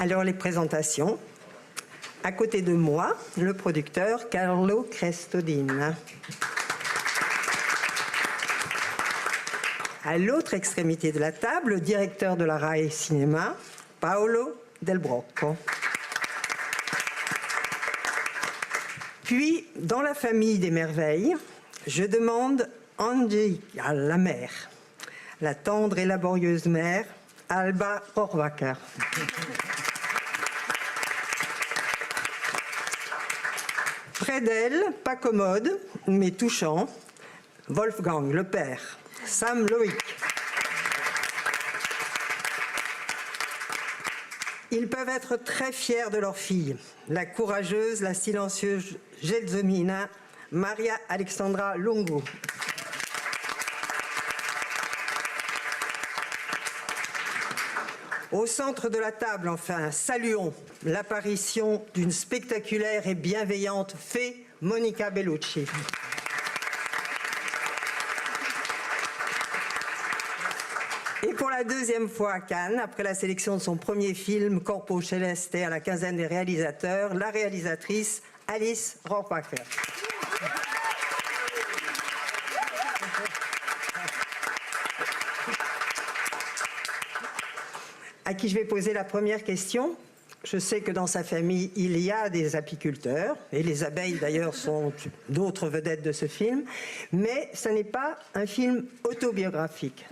Alors les présentations. À côté de moi, le producteur Carlo Crestodin. À l'autre extrémité de la table, le directeur de la RAI Cinéma, Paolo Del Brocco. Puis, dans la famille des merveilles, je demande Angelica, la mère, la tendre et laborieuse mère, Alba Rohrwacher. Près d'elle, pas commode, mais touchant, Wolfgang, le père, Sam Loïc. Ils peuvent être très fiers de leur fille, la courageuse, la silencieuse Gelsomina, Maria Alexandra Longo. Au centre de la table, enfin, saluons l'apparition d'une spectaculaire et bienveillante fée, Monica Bellucci. Et pour la deuxième fois à Cannes, après la sélection de son premier film, Corpo Celeste, à la quinzaine des réalisateurs, la réalisatrice Alice Rohrwacher. À qui je vais poser la première question. Je sais que dans sa famille, il y a des apiculteurs, et les abeilles d'ailleurs sont d'autres vedettes de ce film, mais ce n'est pas un film autobiographique.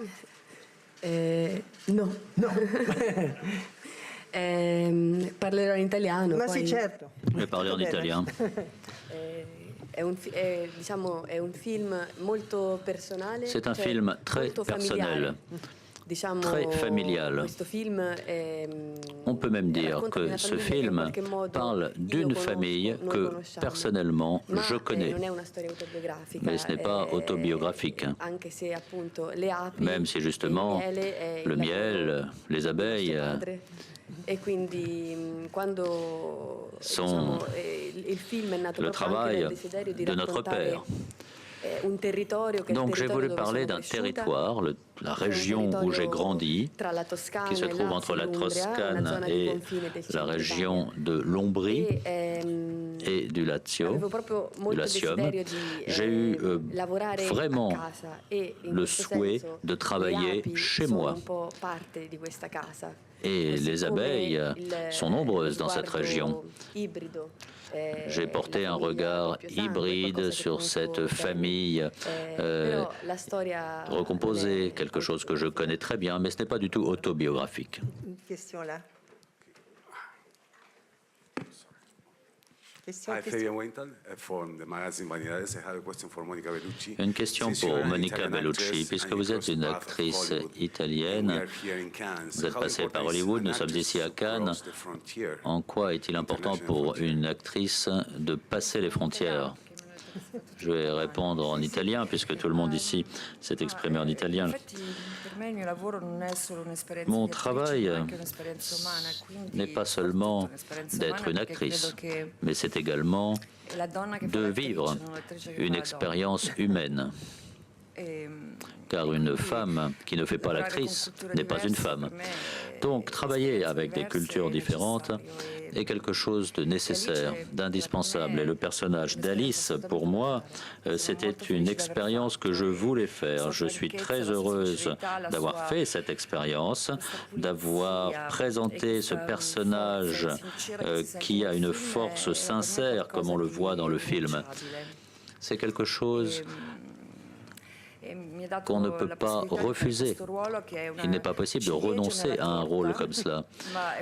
No. No. Parlerò in italiano. Ma sì, certo. Je vais parler en italien. È un film molto personale. C'est un film très personnel, très familial. On peut même dire que ce film parle d'une famille que personnellement je connais. Mais ce n'est pas autobiographique. Même si justement le miel, les abeilles sont le travail de notre père. Donc j'ai voulu parler d'un territoire, la région où j'ai grandi, qui se trouve entre la Toscane et la région de l'Ombrie et du Lazio, du Latium. J'ai eu vraiment le souhait de travailler chez moi. Et les abeilles sont nombreuses dans cette région. J'ai porté un regard hybride sur cette famille recomposée, quelque chose que je connais très bien, mais ce n'est pas du tout autobiographique. Une question là. Une question pour Monica Bellucci. Puisque vous êtes une actrice italienne, vous êtes passée par Hollywood, nous sommes ici à Cannes. En quoi est-il important pour une actrice de passer les frontières? Je vais répondre en italien, puisque tout le monde ici s'est exprimé en italien. Mon travail n'est pas seulement d'être une actrice, mais c'est également de vivre une expérience humaine. Car une femme qui ne fait pas l'actrice n'est pas une femme. Donc, travailler avec des cultures différentes est quelque chose de nécessaire, d'indispensable. Et le personnage d'Alice, pour moi, c'était une expérience que je voulais faire. Je suis très heureuse d'avoir fait cette expérience, d'avoir présenté ce personnage qui a une force sincère, comme on le voit dans le film. C'est quelque chose qu'on ne peut pas refuser. Il n'est pas possible de renoncer à un rôle comme cela.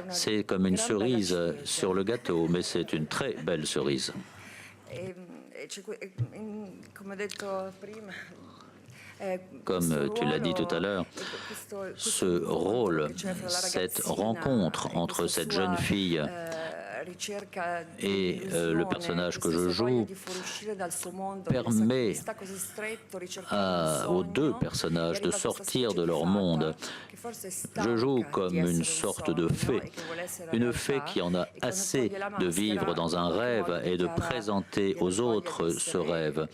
C'est comme une cerise sur le gâteau, mais c'est une très belle cerise. Comme tu l'as dit tout à l'heure, ce rôle, cette rencontre entre cette jeune fille et le personnage que je joue permet aux deux personnages de sortir de leur monde. Je joue comme une sorte de fée, une fée qui en a assez de vivre dans un rêve et de présenter aux autres ce rêve.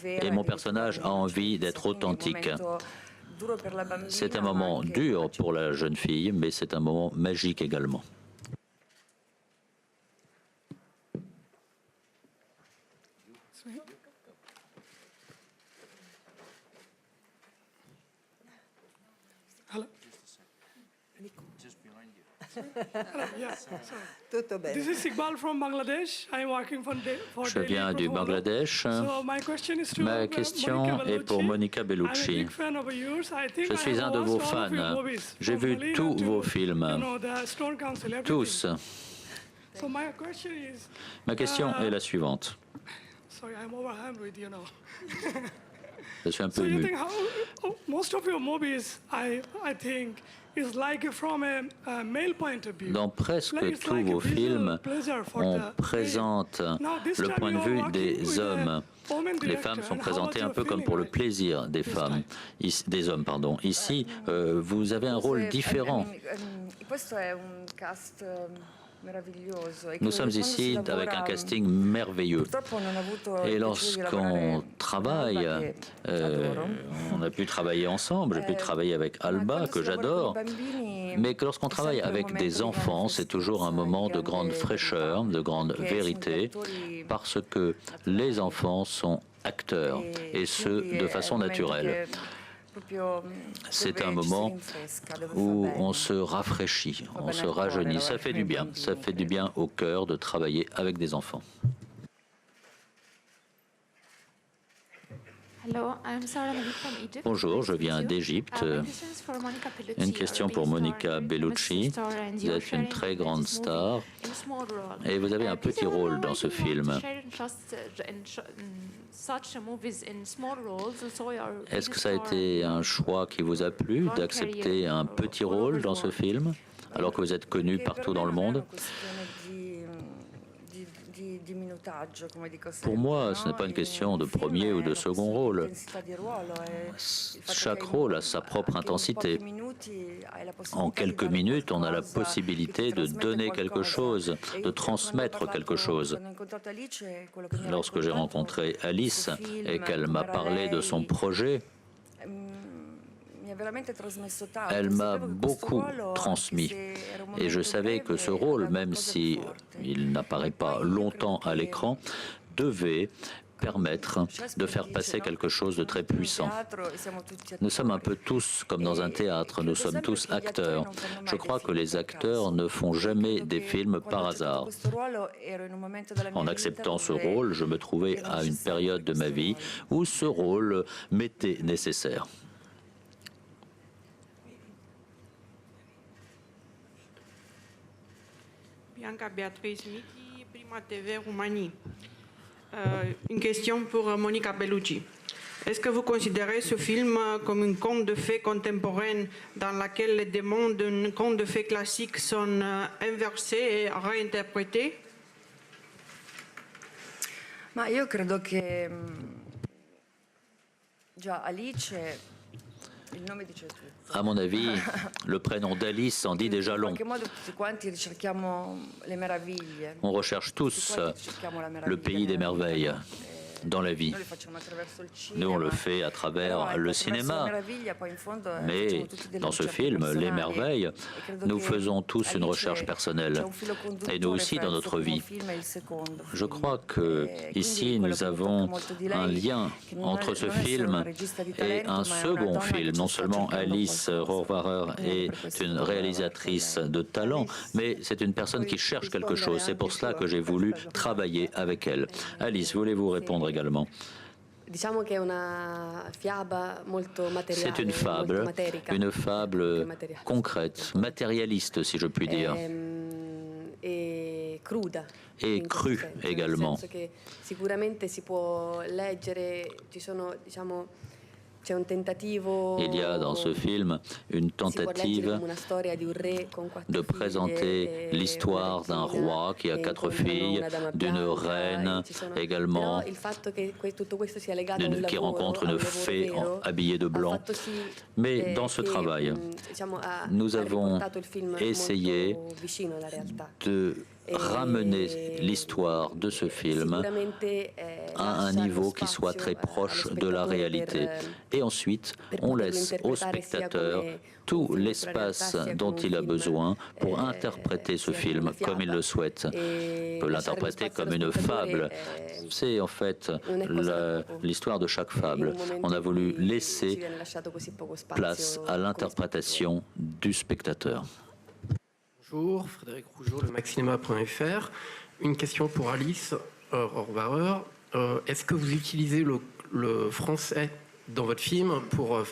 Et mon personnage a envie d'être authentique. C'est un moment dur pour la jeune fille, mais c'est un moment magique également. Tutto bene. This is Iqbal from Bangladesh. I'm working for Je viens du Bangladesh. So my question is to Ma question Monica est pour Bellucci. Monica I'm a Bellucci. big fan of yours. I think Je suis I un have de vos watched all of your fans. movies, J'ai from vu Molina tous to, vos films, the Stone Council, everything. tous. So my question is, Ma question est la suivante. sorry, I'm overwhelmed with Je suis un So peu you ému. think how most of your movies, I think, is like from a male point of view. Dans presque Like it's tous like a vos visual films, pleasure for on the présente male. Now, this le time point de you are vue working des with a hommes. woman Les director, femmes sont and how présentées was un your peu comme feeling pour le like plaisir des this femmes, des hommes, pardon. Ici, vous avez un rôle différent. Questo è un cast meraviglioso. Nous sommes ici avec un casting merveilleux. Purtroppo non ho avuto Et il piacere di lorsqu'on lavorare travaille, con Alba, che adoro. on a pu travailler ensemble, j'ai pu travailler avec Alba, que j'adore. Mais que lorsqu'on travaille avec des enfants, c'est toujours un moment de grande fraîcheur, de grande vérité, parce que les enfants sont acteurs, et ce, de façon naturelle. C'est un moment où on se rafraîchit, on se rajeunit. Ça fait du bien au cœur de travailler avec des enfants. Bonjour, je viens d'Égypte. Une question pour Monica Bellucci. Vous êtes une très grande star et vous avez un petit rôle dans ce film. Est-ce que ça a été un choix qui vous a plu d'accepter un petit rôle dans ce film alors que vous êtes connu partout dans le monde? Pour moi, ce n'est pas une question de premier ou de second rôle. Chaque rôle a sa propre intensité. En quelques minutes, on a la possibilité de donner quelque chose, de transmettre quelque chose. Lorsque j'ai rencontré Alice et qu'elle m'a parlé de son projet, elle m'a beaucoup transmis. Et je savais que ce rôle, même si il n'apparaît pas longtemps à l'écran, devait permettre de faire passer quelque chose de très puissant. Nous sommes un peu tous comme dans un théâtre, nous sommes tous acteurs. Je crois que les acteurs ne font jamais des films par hasard. En acceptant ce rôle, je me trouvais à une période de ma vie où ce rôle m'était nécessaire. Bianca Beatrice Michi, Prima TV Roumanie. Une question pour Monica Bellucci. Est-ce que vous considérez ce film comme un conte de fées contemporain dans lequel les démons d'un conte de fées classique sont inversés et réinterprétés? Ma io credo che già Alice, il nome dice tutto. À mon avis, le prénom d'Alice en dit déjà long. On recherche tous le pays des merveilles dans la vie. Nous, on le fait à travers le cinéma. Mais dans ce film, Les Merveilles, nous faisons tous une recherche personnelle. Et nous aussi dans notre vie. Je crois que ici, nous avons un lien entre ce film et un second film. Non seulement Alice Rohrwacher est une réalisatrice de talent, mais c'est une personne qui cherche quelque chose. C'est pour cela que j'ai voulu travailler avec elle. Alice, voulez-vous répondre également? C'est une fable concrète, matérialiste si je puis dire, et crue également. Il y a dans ce film une tentative de présenter l'histoire d'un roi qui a 4 filles, d'une reine également, qui rencontre une fée habillée de blanc. Mais dans ce travail, nous avons essayé de ramener l'histoire de ce film à un niveau qui soit très proche de la réalité. Et ensuite, on laisse au spectateur tout l'espace dont il a besoin pour interpréter ce film comme il le souhaite. Il peut l'interpréter comme une fable. C'est en fait l'histoire de chaque fable. On a voulu laisser place à l'interprétation du spectateur. Bonjour, Frédéric Rougeau, le maxcinema.fr. Une question pour Alice Rohrwacher. Est-ce que vous utilisez le français dans votre film pour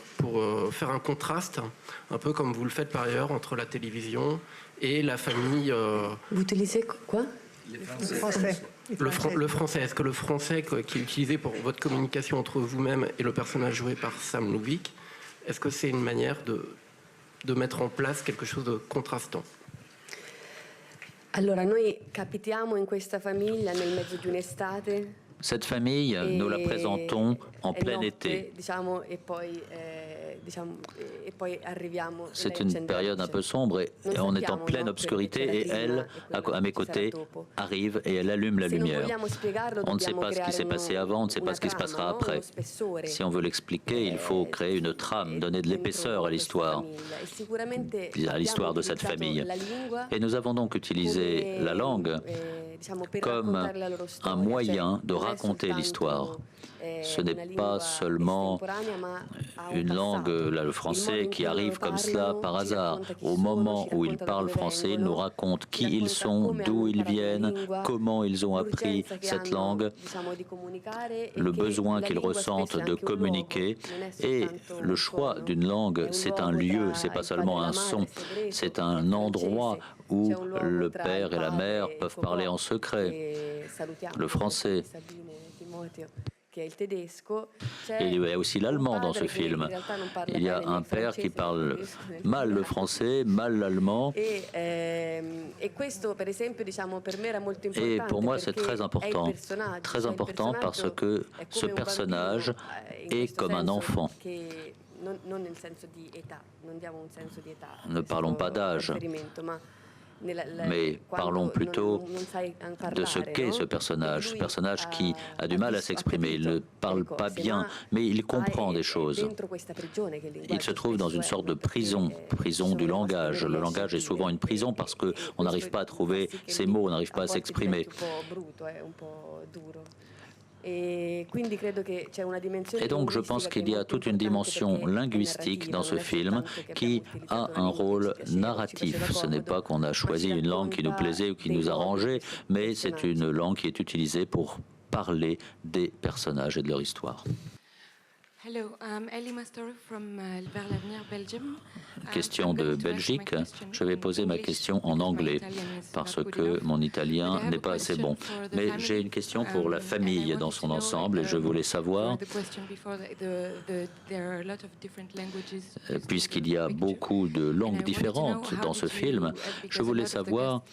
faire un contraste, un peu comme vous le faites par ailleurs, entre la télévision et la famille Vous utilisez quoi? Le français. Le français, est-ce que le français qui est utilisé pour votre communication entre vous-même et le personnage joué par Sam Lovic, est-ce que c'est une manière de mettre en place quelque chose de contrastant? Allora, noi capitiamo in questa famiglia nel mezzo di un'estate. Cette famille, nous la présentons en plein été. C'est une période un peu sombre et on est en pleine obscurité et elle, à mes côtés, arrive et elle allume la lumière. On ne sait pas ce qui s'est passé avant, on ne sait pas ce qui se passera après. Si on veut l'expliquer, il faut créer une trame, donner de l'épaisseur à l'histoire de cette famille. Et nous avons donc utilisé la langue comme un moyen de raconter l'histoire. Ce n'est pas seulement une langue, là, le français, qui arrive comme cela par hasard. Au moment où ils parlent français, ils nous racontent qui ils sont, d'où ils viennent, comment ils ont appris cette langue, le besoin qu'ils ressentent de communiquer. Et le choix d'une langue, c'est un lieu, c'est pas seulement un son, c'est un endroit où le père et la mère peuvent parler en secret. Le français. Il y a aussi l'allemand dans ce film. Il y a un père qui parle mal le français, mal l'allemand. Et pour moi, c'est très important. Très important parce que ce personnage est comme un enfant. Ne parlons pas d'âge, mais parlons plutôt de ce qu'est ce personnage qui a du mal à s'exprimer. Il ne parle pas bien, mais il comprend des choses. Il se trouve dans une sorte de prison du langage. Le langage est souvent une prison parce qu'on n'arrive pas à trouver ses mots, on n'arrive pas à s'exprimer. Et donc je pense qu'il y a toute une dimension linguistique dans ce film qui a un rôle narratif. Ce n'est pas qu'on a choisi une langue qui nous plaisait ou qui nous arrangeait, mais c'est une langue qui est utilisée pour parler des personnages et de leur histoire. Hello, Ellie Master from Vers l'Avenir, Belgium. Question de Belgique. Je vais poser ma question en anglais parce que mon italien n'est pas assez bon. Mais j'ai une question pour la famille dans son ensemble et je voulais savoir, puisqu'il y a beaucoup de langues différentes dans ce film, je voulais savoir,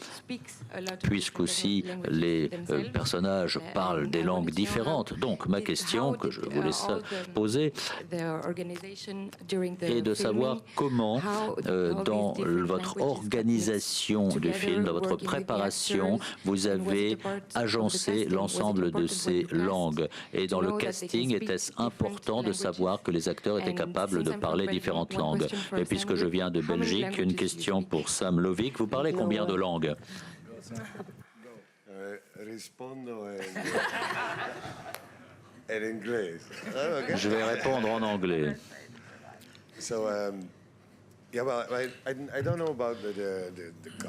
puisqu'aussi les personnages parlent des langues différentes, donc ma question que je voulais poser et de savoir comment, dans votre organisation du film, dans votre préparation, vous avez agencé l'ensemble de ces langues. Et dans le casting, était-ce important de savoir que les acteurs étaient capables de parler différentes langues? Et puisque je viens de Belgique, une question pour Sam Lovic. Vous parlez combien de langues? Je vais répondre en anglais.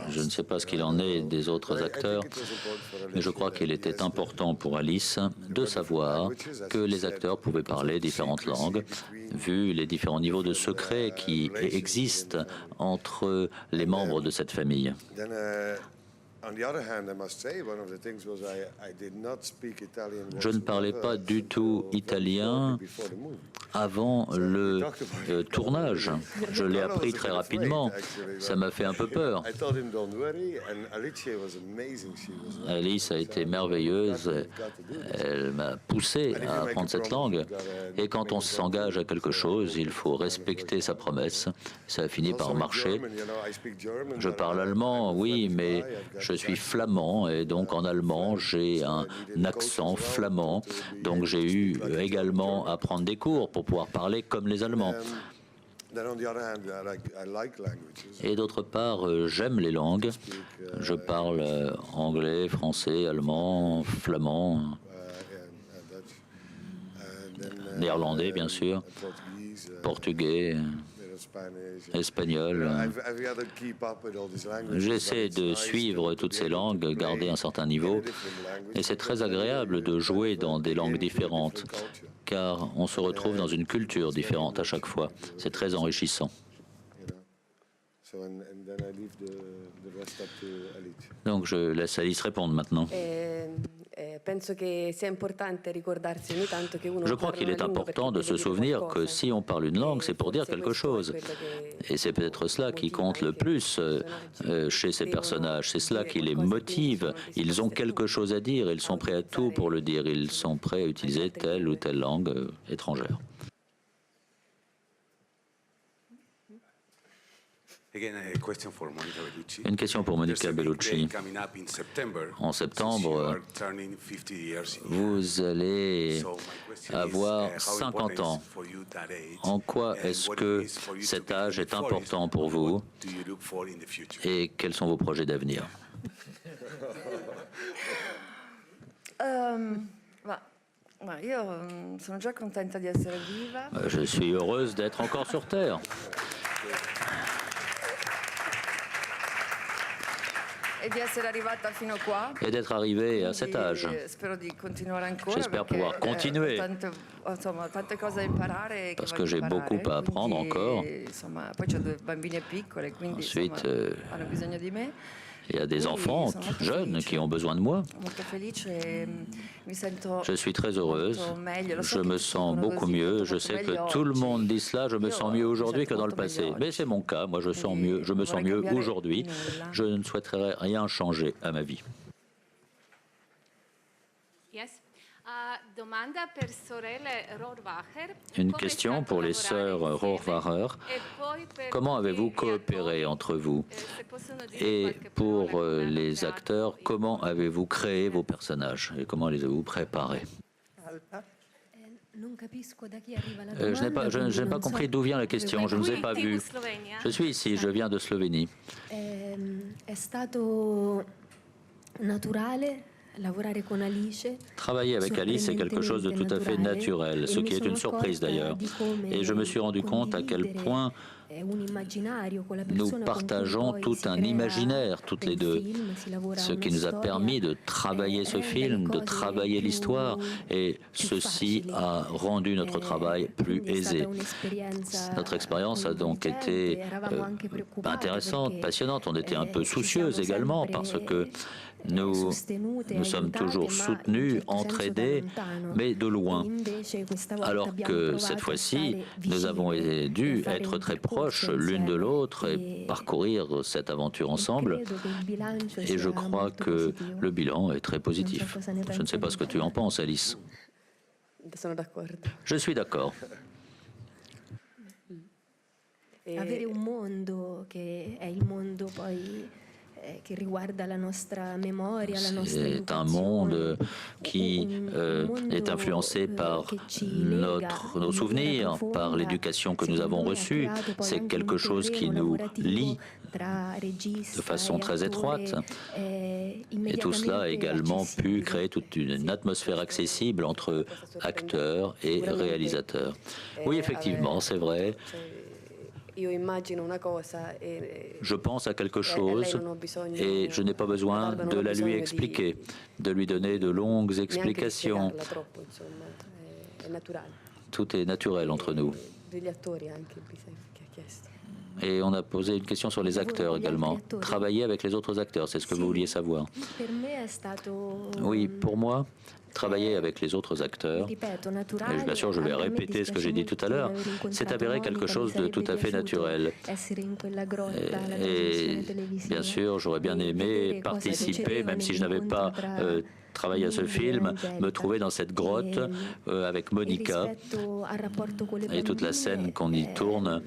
Je ne sais pas ce qu'il en est des autres acteurs, mais je crois qu'il était important pour Alice de savoir que les acteurs pouvaient parler différentes langues, vu les différents niveaux de secret qui existent entre les membres de cette famille. Je ne parlais pas du tout italien avant le tournage. Je l'ai appris très rapidement. Ça m'a fait un peu peur. Alice a été merveilleuse. Elle m'a poussé à apprendre cette langue. Et quand on s'engage à quelque chose, il faut respecter sa promesse. Ça a fini par marcher. Je parle allemand, oui, mais je suis flamand et donc en allemand j'ai un accent flamand, donc j'ai eu également à prendre des cours pour pouvoir parler comme les Allemands. Et d'autre part, j'aime les langues. Je parle anglais, français, allemand, flamand, néerlandais bien sûr, portugais, espagnol. J'essaie de suivre toutes ces langues, garder un certain niveau, et c'est très agréable de jouer dans des langues différentes, car on se retrouve dans une culture différente à chaque fois. C'est très enrichissant. Donc je laisse Alice répondre maintenant. Je crois qu'il est important de se souvenir que si on parle une langue, c'est pour dire quelque chose. Et c'est peut-être cela qui compte le plus chez ces personnages. C'est cela qui les motive. Ils ont quelque chose à dire, ils sont prêts à tout pour le dire. Ils sont prêts à utiliser telle ou telle langue étrangère. Une question pour Monica Bellucci. En septembre, vous allez avoir 50 ans. En quoi est-ce que cet âge est important pour vous et quels sont vos projets d'avenir? Je suis heureuse d'être encore sur Terre. Et d'être arrivé à cet âge. J'espère pouvoir continuer, parce que j'ai beaucoup à apprendre encore. Ensuite, il y a des enfants jeunes qui ont besoin de moi. Je suis très heureuse, je me sens beaucoup mieux. Je sais que tout le monde dit cela, je me sens mieux aujourd'hui que dans le passé. Mais c'est mon cas, moi je me sens mieux aujourd'hui. Je ne souhaiterais rien changer à ma vie. Une question pour les sœurs Rohrwacher. Comment avez-vous coopéré entre vous? Et pour les acteurs, comment avez-vous créé vos personnages? Et comment les avez-vous préparés? Je n'ai pas compris d'où vient la question, je ne vous ai pas vu. Je suis ici, je viens de Slovénie. Travailler avec Alice est quelque chose de tout à fait naturel, ce qui est une surprise d'ailleurs. Et je me suis rendu compte à quel point nous partageons tout un imaginaire, toutes les deux, ce qui nous a permis de travailler ce film, de travailler l'histoire, et ceci a rendu notre travail plus aisé. Notre expérience a donc été intéressante, passionnante. On était un peu soucieuses également, parce que nous sommes toujours soutenus, entraidés, mais de loin. Alors que cette fois-ci, nous avons dû être très proches l'une de l'autre et parcourir cette aventure ensemble. Et je crois que le bilan est très positif. Je ne sais pas ce que tu en penses, Alice. Je suis d'accord. Avere un mondo che è il mondo poi C'est un monde qui est influencé par nos souvenirs, par l'éducation que nous avons reçue. C'est quelque chose qui nous lie de façon très étroite. Et tout cela a également pu créer toute une atmosphère accessible entre acteurs et réalisateurs. Oui, effectivement, c'est vrai. Je pense à quelque chose et je n'ai pas besoin de la lui expliquer, de lui donner de longues explications. Tout est naturel entre nous. Et on a posé une question sur les acteurs également. Travailler avec les autres acteurs, c'est ce que vous vouliez savoir. Oui, pour moi, travailler avec les autres acteurs, et bien sûr je vais répéter ce que j'ai dit tout à l'heure, c'est avéré quelque chose de tout à fait naturel. Et bien sûr j'aurais bien aimé participer, même si je n'avais pas travaillé à ce film, me trouver dans cette grotte avec Monica et toute la scène qu'on y tourne.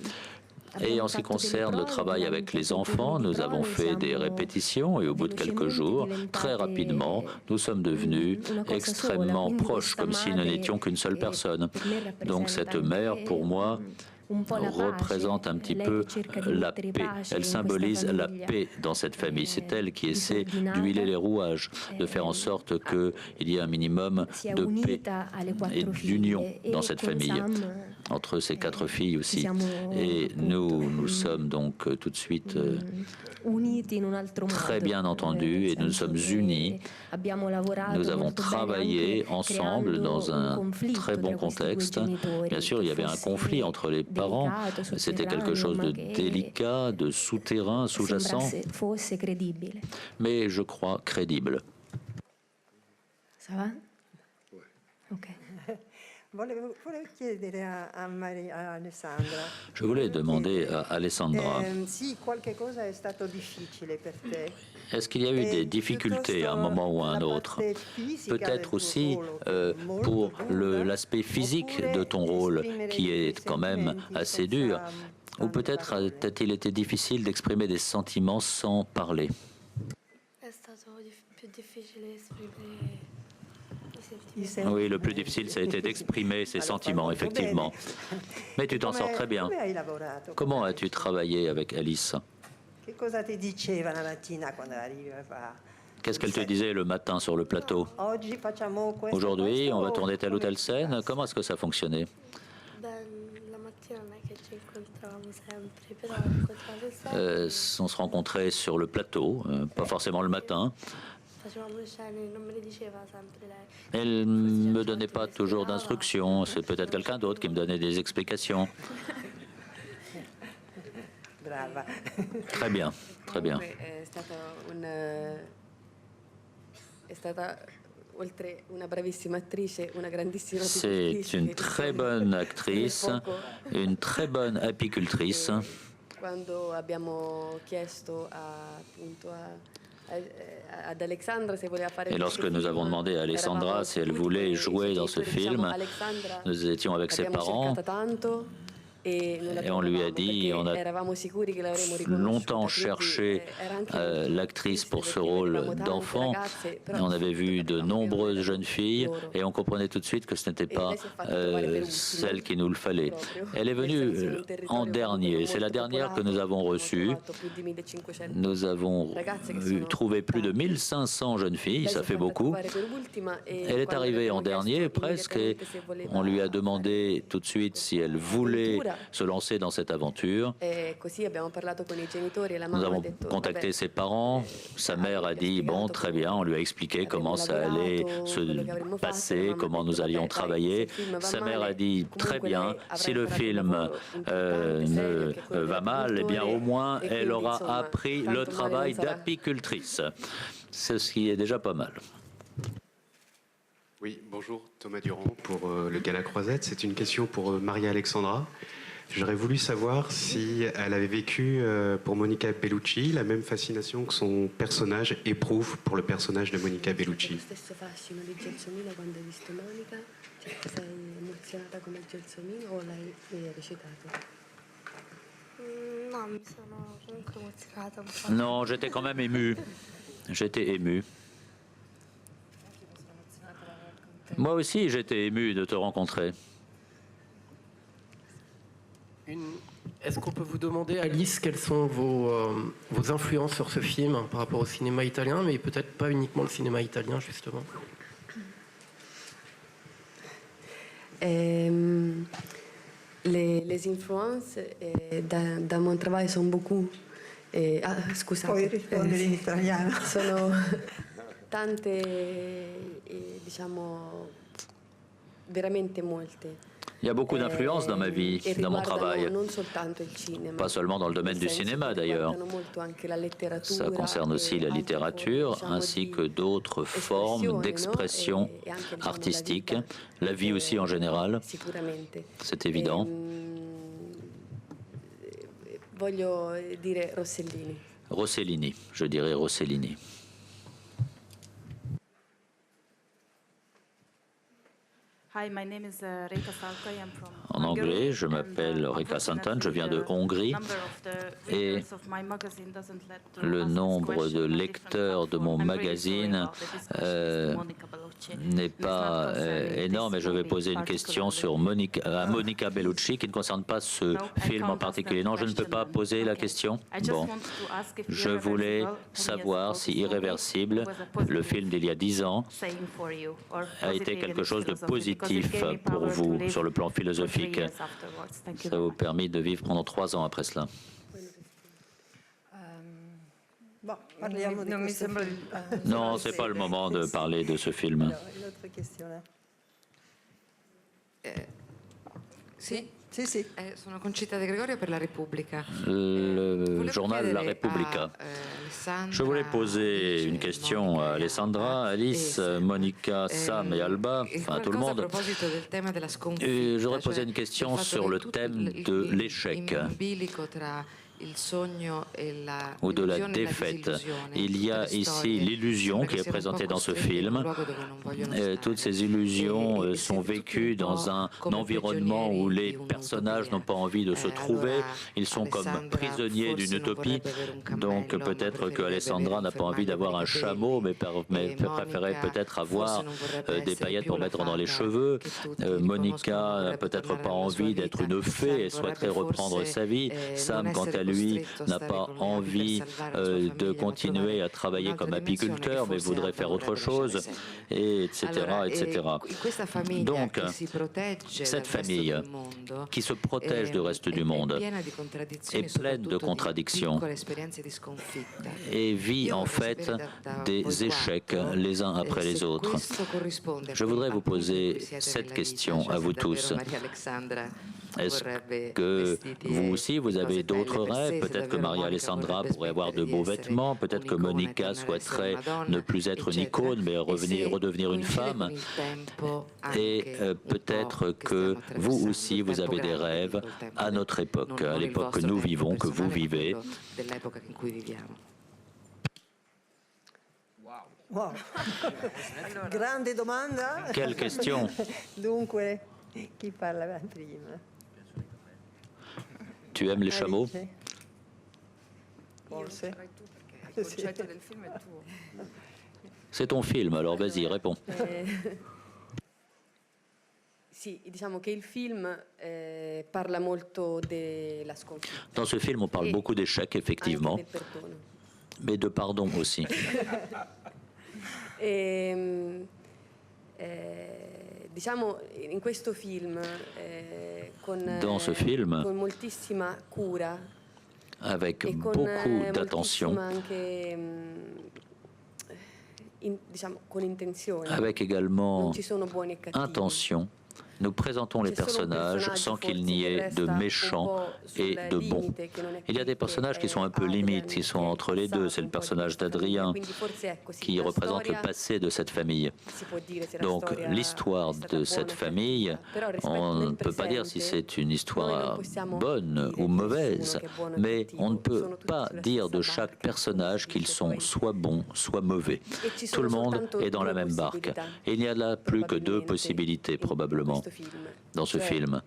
Et en ce qui concerne le travail avec les enfants, nous avons fait des répétitions et au bout de quelques jours, très rapidement, nous sommes devenus extrêmement proches, comme si nous n'étions qu'une seule personne. Donc cette mère, pour moi, représente un petit peu la paix. Elle symbolise la paix dans cette famille. C'est elle qui essaie d'huiler les rouages, de faire en sorte qu'il y ait un minimum de paix et d'union dans cette famille, entre ces 4 filles aussi. Et nous sommes donc tout de suite très bien entendus et nous sommes unis. Nous avons travaillé ensemble dans un très bon contexte. Bien sûr, il y avait un conflit entre les parents. C'était quelque chose de délicat, de souterrain, sous-jacent, mais je crois crédible. Ça va? Ok. Je voulais demander à Alessandra, est-ce qu'il y a eu des difficultés à un moment ou à un autre? Peut-être aussi pour l'aspect physique de ton rôle, qui est quand même assez dur. Ou peut-être a-t-il été difficile d'exprimer des sentiments sans parler? Oui, le plus difficile, ça a été d'exprimer ses sentiments, effectivement. Mais tu t'en sors très bien. Comment as-tu travaillé avec Alice? Qu'est-ce qu'elle te disait le matin sur le plateau? Aujourd'hui, on va tourner telle ou telle scène. Comment est-ce que ça fonctionnait? On se rencontrait sur le plateau, pas forcément le matin. Elle ne me donnait pas toujours d'instructions, c'est peut-être quelqu'un d'autre qui me donnait des explications. Très bien, très bien. C'est une très bonne actrice, une très bonne apicultrice. Et lorsque nous avons demandé à Alessandra si elle voulait jouer dans ce film, nous étions avec ses parents et on lui a dit, on a longtemps cherché l'actrice pour ce rôle d'enfant. On avait vu de nombreuses jeunes filles et on comprenait tout de suite que ce n'était pas celle qu'il nous le fallait. Elle est venue en dernier. C'est la dernière que nous avons reçue. Nous avons trouvé plus de 1500 jeunes filles, ça fait beaucoup. Elle est arrivée en dernier presque et on lui a demandé tout de suite si elle voulait se lancer dans cette aventure. Nous avons contacté ses parents. Sa mère a dit, bon, très bien, on lui a expliqué comment ça allait se passer, comment nous allions travailler. Sa mère a dit, très bien, si le film va mal, eh bien au moins elle aura appris le travail d'apicultrice. C'est ce qui est déjà pas mal. Oui, bonjour, Thomas Durand pour le Gala Croisette. C'est une question pour Maria Alexandra. J'aurais voulu savoir si elle avait vécu pour Monica Bellucci la même fascination que son personnage éprouve pour le personnage de Monica Bellucci. Non, j'étais quand même ému. J'étais ému. Moi aussi, j'étais ému de te rencontrer. Est-ce qu'on peut vous demander, Alice, quelles sont vos influences sur ce film par rapport au cinéma italien, mais peut-être pas uniquement le cinéma italien, justement? Les influences dans mon travail sont beaucoup. Puoi rispondere in italiano. Sono tante, diciamo, veramente molte. Il y a beaucoup d'influences dans ma vie, dans mon travail. Pas seulement dans le domaine du cinéma d'ailleurs. Ça concerne aussi la littérature ainsi que d'autres formes d'expression artistique. La vie aussi en général. C'est évident. Voglio dire Rossellini. Rossellini, je dirais Rossellini. Hi, my name is Reika Salkai. I'm from en anglais. Je m'appelle Rika Santan, je viens de Hongrie et le nombre de lecteurs de mon magazine n'est pas énorme et je vais poser une question sur Monica Bellucci qui ne concerne pas ce film en particulier. Non, je ne peux pas poser la question. Bon, je voulais savoir si Irréversible, le film d'il y a 10 ans, a été quelque chose de positif pour vous sur le plan philosophique. Ça vous a permis de vivre pendant 3 ans après cela. Non, ce n'est pas le moment de parler de ce film. Une autre question là. Sì? Sì, sì. Sono Concita De Gregorio per la Repubblica. Le journal La Repubblica. Je voulais poser une question à Alessandra, Alice, Monica, Sam et Alba, enfin tout le monde. Et j'aurais posé une question sur le thème de l'échec ou de la défaite. Il y a ici l'illusion qui est présentée dans ce film. Toutes ces illusions sont vécues dans un environnement où les personnages n'ont pas envie de se trouver. Ils sont comme prisonniers d'une utopie. Donc peut-être que Alessandra n'a pas envie d'avoir un chameau, mais préférait peut-être avoir des paillettes pour mettre dans les cheveux. Monica n'a peut-être pas envie d'être une fée et souhaiterait reprendre sa vie. Sam, quant à lui, n'a pas envie de continuer à travailler comme apiculteur, mais voudrait faire autre chose, et etc., etc. Donc, cette famille qui se protège du reste du monde est pleine de contradictions et vit en fait des échecs les uns après les autres. Je voudrais vous poser cette question à vous tous. Est-ce que vous aussi, vous avez d'autres rêves? Peut-être que Maria Alessandra pourrait avoir de beaux vêtements, peut-être que Monica souhaiterait ne plus être une icône, mais redevenir une femme. Et peut-être que vous aussi, vous avez des rêves à notre époque, à l'époque que nous vivons, que vous vivez. Wow. Grande domanda. Quelle question? Dunque, chi parla prima? Tu aimes les chameaux? C'est ton film, alors vas-y, réponds. Sì, diciamo che il film parla molto della sconfitta. Dans ce film, on parle beaucoup d'échecs, effectivement, mais de pardon aussi. Diciamo in questo film dans ce film, con moltissima cura, avec beaucoup d'attention, diciamo con intenzione, avec également non ci sono buoni e cattivi. intention, nous présentons les personnages sans qu'il n'y ait de méchants et de bons. Il y a des personnages qui sont un peu limites, qui sont entre les deux. C'est le personnage d'Adrien qui représente le passé de cette famille. Donc l'histoire de cette famille, on ne peut pas dire si c'est une histoire bonne ou mauvaise, mais on ne peut pas dire de chaque personnage qu'ils sont soit bons, soit mauvais. Tout le monde est dans la même barque. Et il n'y a là plus que 2 possibilités probablement dans ce film.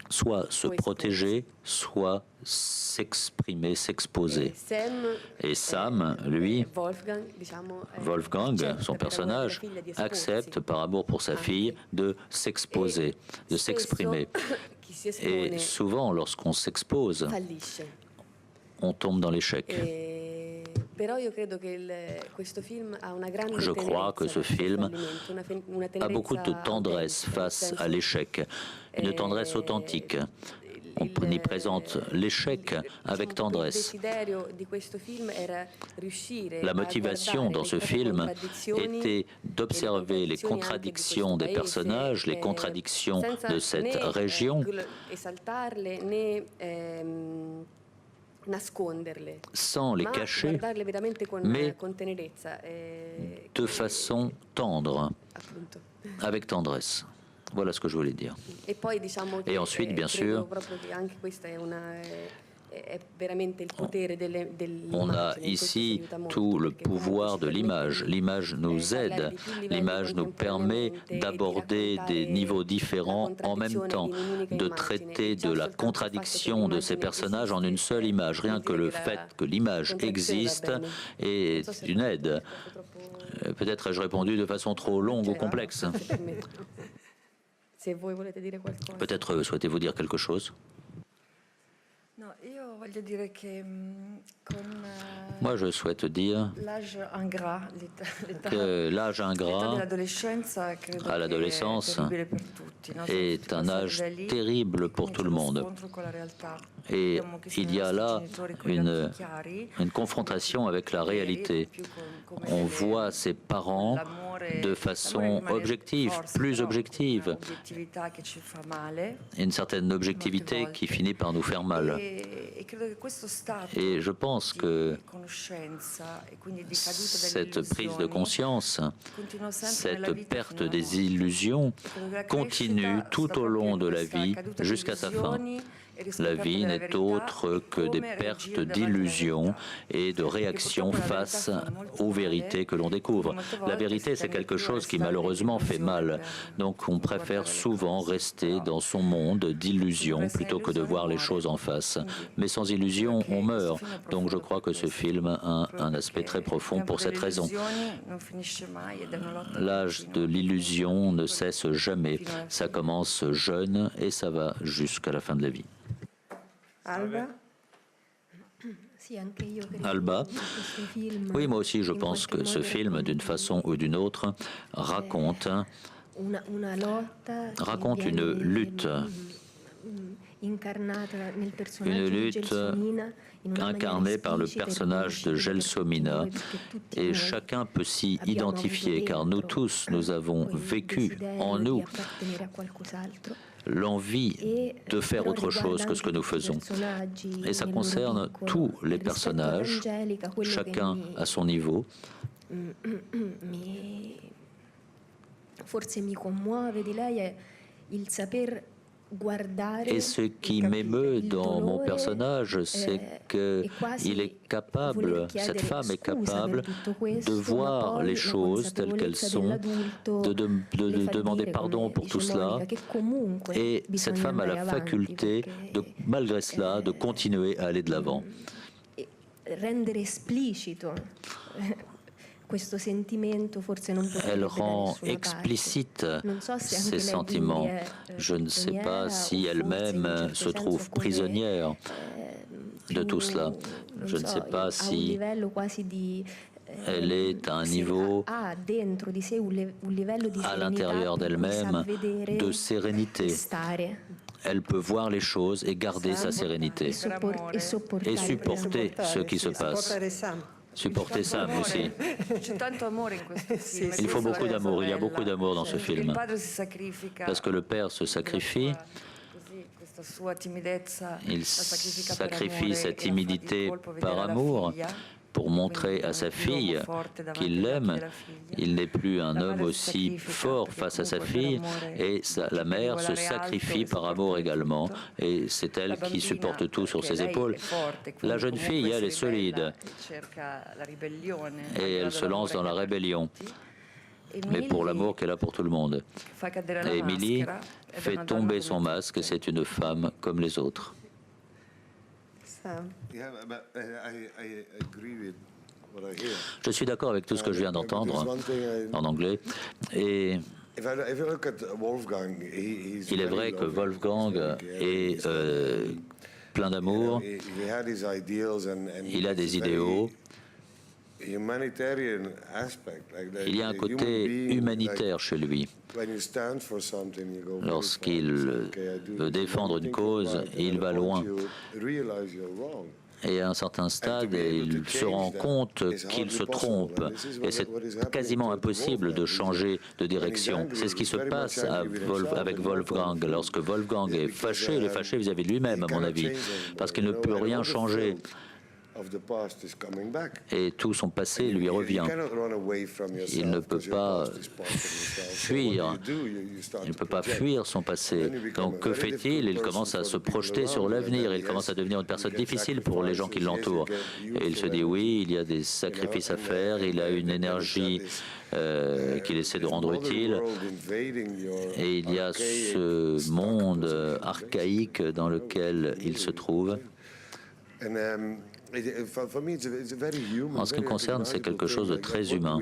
Soit se protéger, soit s'exprimer, s'exposer. Et Sam, lui, Wolfgang, son personnage, accepte par amour pour sa fille de s'exposer, de s'exprimer. Et souvent, lorsqu'on s'expose, on tombe dans l'échec. Je crois que ce film a beaucoup de tendresse face à l'échec, une tendresse authentique. On y présente l'échec avec tendresse. La motivation dans ce film était d'observer les contradictions des personnages, les contradictions de cette région, sans les cacher, mais de façon tendre, avec tendresse. Voilà ce que je voulais dire. Et ensuite, bien sûr, On a ici tout le pouvoir de l'image. L'image nous aide. L'image nous permet d'aborder des niveaux différents en même temps, de traiter de la contradiction de ces personnages en une seule image. Rien que le fait que l'image existe est une aide. Peut-être ai-je répondu de façon trop longue ou complexe. Peut-être souhaitez-vous dire quelque chose? Moi, je souhaite dire que l'âge ingrat à l'adolescence est un âge terrible pour tout le monde. Et il y a là une confrontation avec la réalité. On voit ses parents de façon objective, plus objective. Une certaine objectivité qui finit par nous faire mal. Et je pense que cette prise de conscience, cette perte des illusions continue tout au long de la vie jusqu'à sa fin. La vie n'est autre que des pertes d'illusions et de réactions face aux vérités que l'on découvre. La vérité, c'est quelque chose qui malheureusement fait mal. Donc on préfère souvent rester dans son monde d'illusions plutôt que de voir les choses en face. Mais sans illusions, on meurt. Donc je crois que ce film a un aspect très profond pour cette raison. L'âge de l'illusion ne cesse jamais. Ça commence jeune et ça va jusqu'à la fin de la vie. Alba, oui, moi aussi je pense que ce film, d'une façon ou d'une autre, raconte une lutte incarnée par le personnage de Gelsomina, et chacun peut s'y identifier, car nous tous, nous avons vécu en nous l'envie de faire autre chose que ce que nous faisons. Et ça concerne tous les personnages, chacun à son niveau. Et ce qui m'émeut dans mon personnage, c'est qu'il est capable, cette femme est capable de voir les choses telles qu'elles sont, de demander pardon pour tout cela. Et cette femme a la faculté, malgré cela, de continuer à aller de l'avant. Elle rend explicite ces sentiments. Je ne sais pas si elle-même se trouve prisonnière de tout cela. Je ne sais pas si elle est à un niveau à l'intérieur d'elle-même de sérénité. Elle peut voir les choses et garder sa sérénité et supporter ce qui se passe. Supporter Sam aussi. Il faut beaucoup d'amour, il y a beaucoup d'amour dans ce film. Parce que le père se sacrifie, il sacrifie sa timidité par amour pour montrer à sa fille qu'il l'aime. Il n'est plus un homme aussi fort face à sa fille, et la mère se sacrifie par amour également, et c'est elle qui supporte tout sur ses épaules. La jeune fille, elle est solide, et elle se lance dans la rébellion, mais pour l'amour qu'elle a pour tout le monde. Et Emily fait tomber son masque, c'est une femme comme les autres. Je suis d'accord avec tout ce que je viens d'entendre en anglais. Et il est vrai que Wolfgang est plein d'amour, il a des idéaux. Il y a un côté humanitaire chez lui. Lorsqu'il veut défendre une cause, il va loin. Et à un certain stade, il se rend compte qu'il se trompe. Et c'est quasiment impossible de changer de direction. C'est ce qui se passe avec Wolfgang. Lorsque Wolfgang est fâché, il est fâché vis-à-vis de lui-même, à mon avis, parce qu'il ne peut rien changer. Et tout son passé lui revient. Il ne peut pas fuir. Il ne peut pas fuir son passé. Donc que fait-il? Il commence à se projeter sur l'avenir. Il commence à devenir une personne difficile pour les gens qui l'entourent. Et il se dit oui, il y a des sacrifices à faire. Il a une énergie qu'il essaie de rendre utile. Et il y a ce monde archaïque dans lequel il se trouve. En ce qui me concerne, c'est quelque chose de très humain.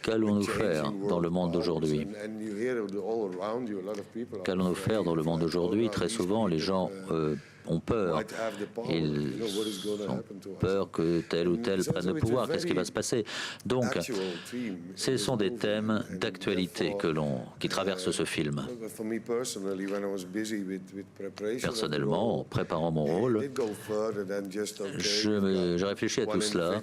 Qu'allons-nous faire dans le monde d'aujourd'hui? Qu'allons-nous faire dans le monde d'aujourd'hui? Très souvent, les gens ont peur. Ils ont peur que tel ou tel prenne le pouvoir. Qu'est-ce qui va se passer? Donc, ce sont des thèmes d'actualité qui traversent ce film. Personnellement, en préparant mon rôle, j'ai réfléchi à tout cela.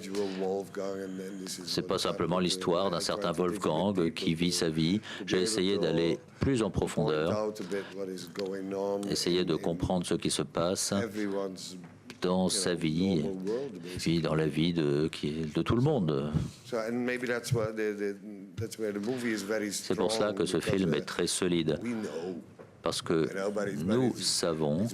C'est pas simplement l'histoire d'un certain Wolfgang qui vit sa vie. J'ai essayé d'aller plus en profondeur, essayer de comprendre ce qui se passe dans sa vie, et puis dans la vie de tout le monde. C'est pour cela que ce film est très solide, parce que nous savons,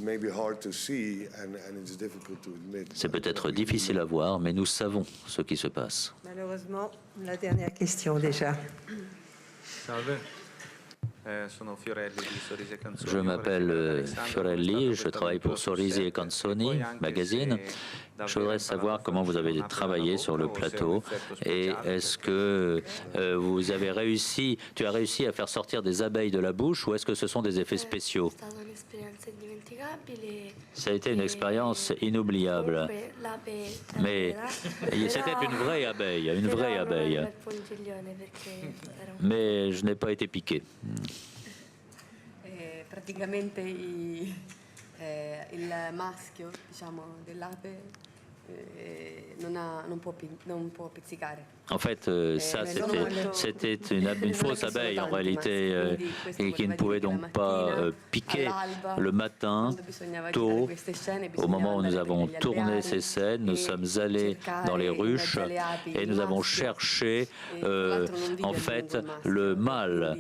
c'est peut-être difficile à voir, mais nous savons ce qui se passe. Malheureusement, la dernière question déjà. Je m'appelle Fiorelli, je travaille pour Sorrisi e Canzoni magazine. Je voudrais savoir comment vous avez travaillé sur le plateau et est-ce que tu as réussi à faire sortir des abeilles de la bouche ou est-ce que ce sont des effets spéciaux? Ça a été une expérience inoubliable, mais c'était une vraie abeille, mais je n'ai pas été piqué. Praticamente il maschio, diciamo, dell'ape non può pizzicare. En fait, ça, c'était une fausse abeille en réalité, et qui ne pouvait donc pas piquer le matin, tôt, au moment où nous avons tourné ces scènes. Nous sommes allés dans les ruches et nous avons cherché, en fait, le mâle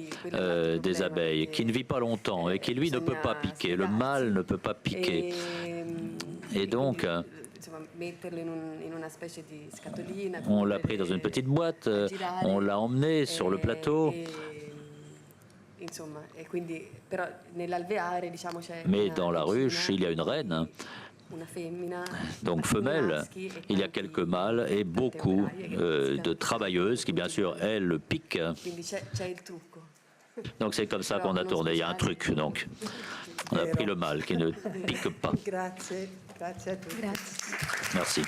des abeilles, qui ne vit pas longtemps et qui, lui, ne peut pas piquer. Le mâle ne peut pas piquer. Et donc, on l'a pris dans une petite boîte, on l'a emmené sur le plateau. Mais dans la ruche, il y a une reine, donc femelle, il y a quelques mâles et beaucoup de travailleuses qui, bien sûr, elles piquent. Donc c'est comme ça qu'on a tourné, il y a un truc, donc. On a pris le mâle qui ne pique pas. Grazie. Grazie a tutti. Merci.